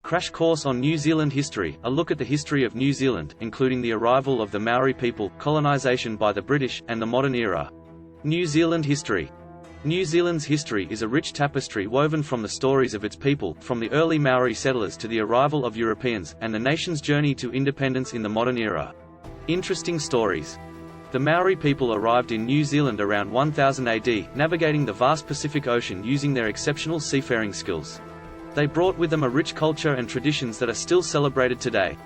Crash Course on New Zealand History, a look at the history of New Zealand, including the arrival of the Maori people, colonization by the British, and the modern era. New Zealand History. New Zealand's history is a rich tapestry woven from the stories of its people, from the early Maori settlers to the arrival of Europeans, and the nation's journey to independence in the modern era. Interesting stories. The Maori people arrived in New Zealand around 1000 AD, navigating the vast Pacific Ocean using their exceptional seafaring skills. They brought with them a rich culture and traditions that are still celebrated today.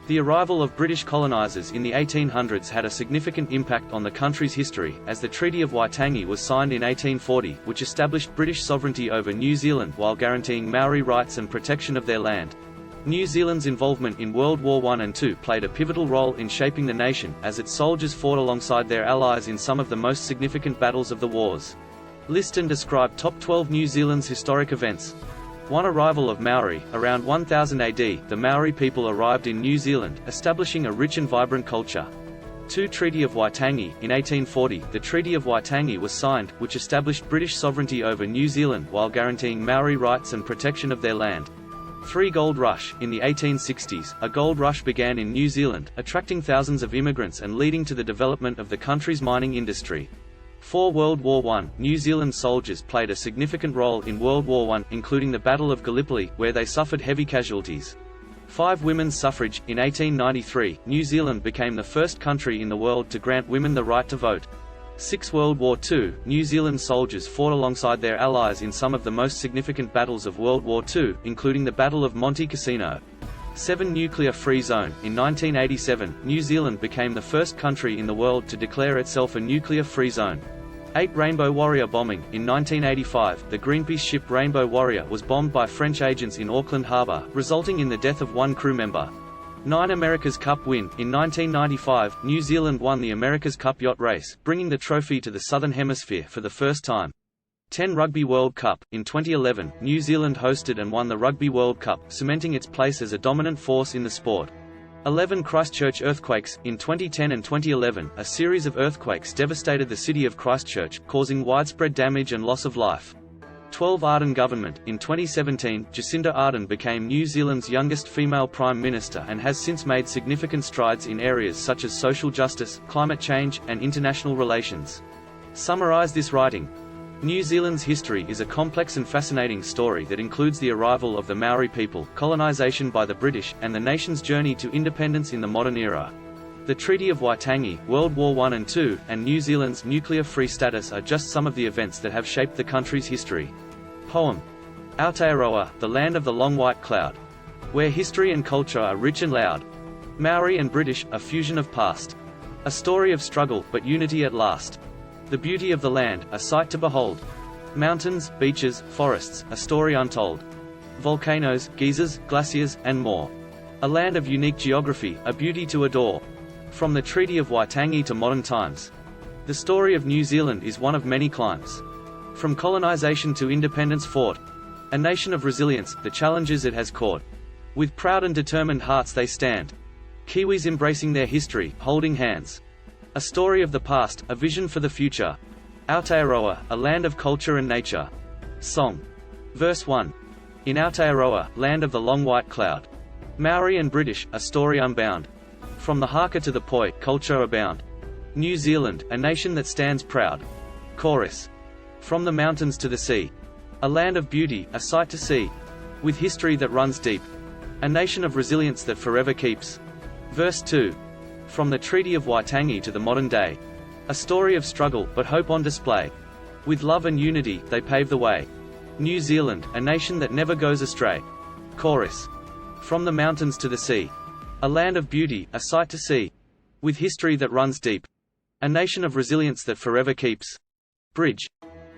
The arrival of British colonizers in the 1800s had a significant impact on the country's history, as the Treaty of Waitangi was signed in 1840, which established British sovereignty over New Zealand while guaranteeing Maori rights and protection of their land. New Zealand's involvement in World War I and II played a pivotal role in shaping the nation, as its soldiers fought alongside their allies in some of the most significant battles of the wars. List and describe top 12 New Zealand's historic events. 1. Arrival of Maori. Around 1000 AD, the Maori people arrived in New Zealand, establishing a rich and vibrant culture. 2. Treaty of Waitangi. In 1840, the Treaty of Waitangi was signed, which established British sovereignty over New Zealand while guaranteeing Maori rights and protection of their land. 3. Gold Rush. In the 1860s, a gold rush began in New Zealand, attracting thousands of immigrants and leading to the development of the country's mining industry. 4. World War I. New Zealand soldiers played a significant role in World War I, including the Battle of Gallipoli, where they suffered heavy casualties. 5. Women's suffrage. In 1893, New Zealand became the first country in the world to grant women the right to vote. 6. World War II. New Zealand soldiers fought alongside their allies in some of the most significant battles of World War II, including the Battle of Monte Cassino. 7. Nuclear-free zone. In 1987, New Zealand became the first country in the world to declare itself a nuclear-free zone. 8. Rainbow Warrior bombing. In 1985, the Greenpeace ship Rainbow Warrior was bombed by French agents in Auckland Harbor, resulting in the death of one crew member. 9. America's Cup win. In 1995, New Zealand won the America's Cup yacht race, bringing the trophy to the Southern Hemisphere for the first time. 10. Rugby World Cup. In 2011, New Zealand hosted and won the Rugby World Cup, cementing its place as a dominant force in the sport. 11. Christchurch earthquakes. In 2010 and 2011, a series of earthquakes devastated the city of Christchurch, causing widespread damage and loss of life. 12. Ardern government. In 2017, Jacinda Ardern became New Zealand's youngest female Prime Minister and has since made significant strides in areas such as social justice, climate change, and international relations. Summarize this writing. New Zealand's history is a complex and fascinating story that includes the arrival of the Maori people, colonization by the British, and the nation's journey to independence in the modern era. The Treaty of Waitangi, World War I and II, and New Zealand's nuclear-free status are just some of the events that have shaped the country's history. Poem. Aotearoa, the land of the long white cloud. Where history and culture are rich and loud. Maori and British, a fusion of past. A story of struggle, but unity at last. The beauty of the land, a sight to behold. Mountains, beaches, forests, a story untold. Volcanoes, geysers, glaciers, and more. A land of unique geography, a beauty to adore. From the Treaty of Waitangi to modern times. The story of New Zealand is one of many climes. From colonization to independence fought. A nation of resilience, the challenges it has caught. With proud and determined hearts they stand. Kiwis embracing their history, holding hands. A story of the past, a vision for the future. Aotearoa, a land of culture and nature. Song. Verse 1. In Aotearoa, land of the long white cloud. Maori and British, a story unbound. From the haka to the poi, culture abound. New Zealand, a nation that stands proud. Chorus. From the mountains to the sea. A land of beauty, a sight to see. With history that runs deep. A nation of resilience that forever keeps. Verse 2. From the Treaty of Waitangi to the modern day. A story of struggle, but hope on display. With love and unity, they pave the way. New Zealand, a nation that never goes astray. Chorus. From the mountains to the sea. A land of beauty, a sight to see. With history that runs deep. A nation of resilience that forever keeps. Bridge.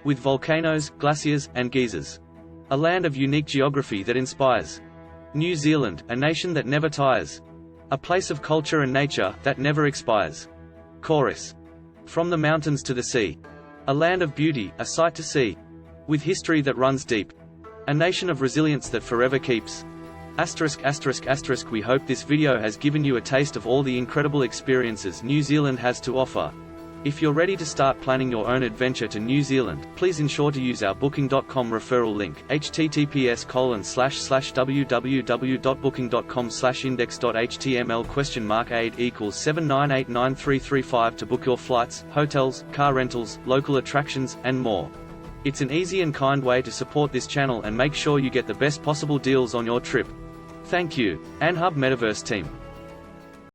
With volcanoes, glaciers, and geysers. A land of unique geography that inspires. New Zealand, a nation that never tires. A place of culture and nature that never expires. Chorus. From the mountains to the sea. A land of beauty, a sight to see. With history that runs deep. A nation of resilience that forever keeps. *****. We hope this video has given you a taste of all the incredible experiences New Zealand has to offer. If you're ready to start planning your own adventure to New Zealand, please ensure to use our Booking.com referral link, https://www.booking.com/index.html $aid equals 7989335 to book your flights, hotels, car rentals, local attractions, and more. It's an easy and kind way to support this channel and make sure you get the best possible deals on your trip. Thank you, AnHub Metaverse team.